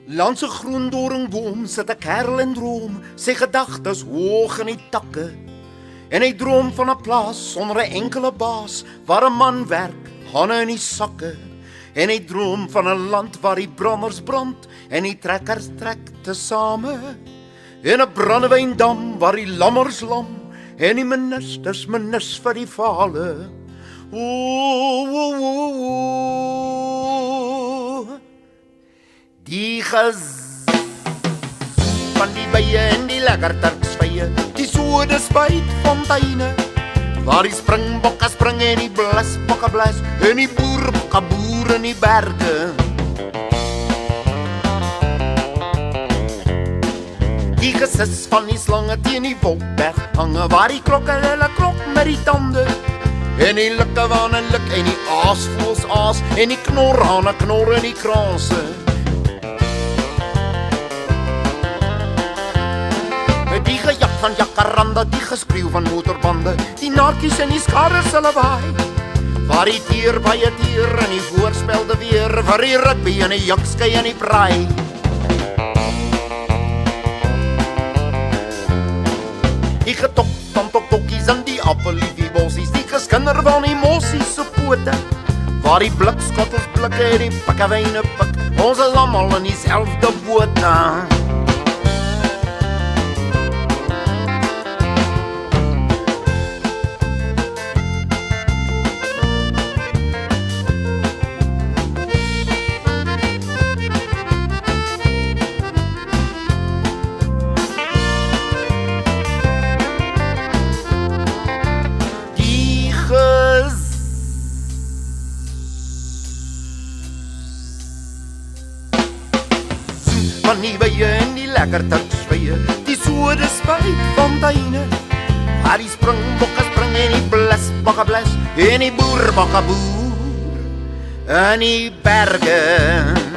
Langs 'n groen doringboom sit 'n kerel en droom, sy gedagtes hoog in die takke. En hy droom van 'n plaas sonder 'n enkele baas, waar 'n man werk, hande in die sakke. En hy droom van 'n land waar die brammers brand en die trekkers trek tesame. En 'n brandewyndam waar die lammers lam en die ministers minis vir die vale. Die van die bye en die lekker turksvye, die sodespuitfonteine, waar die springbokke spring en die blasbokke blas en die boerbokke boer in die berge. Die gesis van die slange teen die wolkberg hange, waar die klokke hulle klok met die tande. En die likkewane lik en die aasvoels aas en die knorhane knor in die kraanse. Die gejak van jakaranda, die geskreeu van motorbande, die narkies en die skarres hulle waai, waar die tier baie tier en die voorspelde weer, waar die rugby en die jakskei en die braai. Die getok van toktokies en die appeliefie-bossies, die geskinder van die mossies se pote, waar die blikskottels blikke en die pikkewyne pik, ons is almal in dieselfde bote. Van die bye en die lekker turksvye, die sodespuitfonteine, waar die springbokke spring en die blasbokke blas en die boerbokke boer in die berge.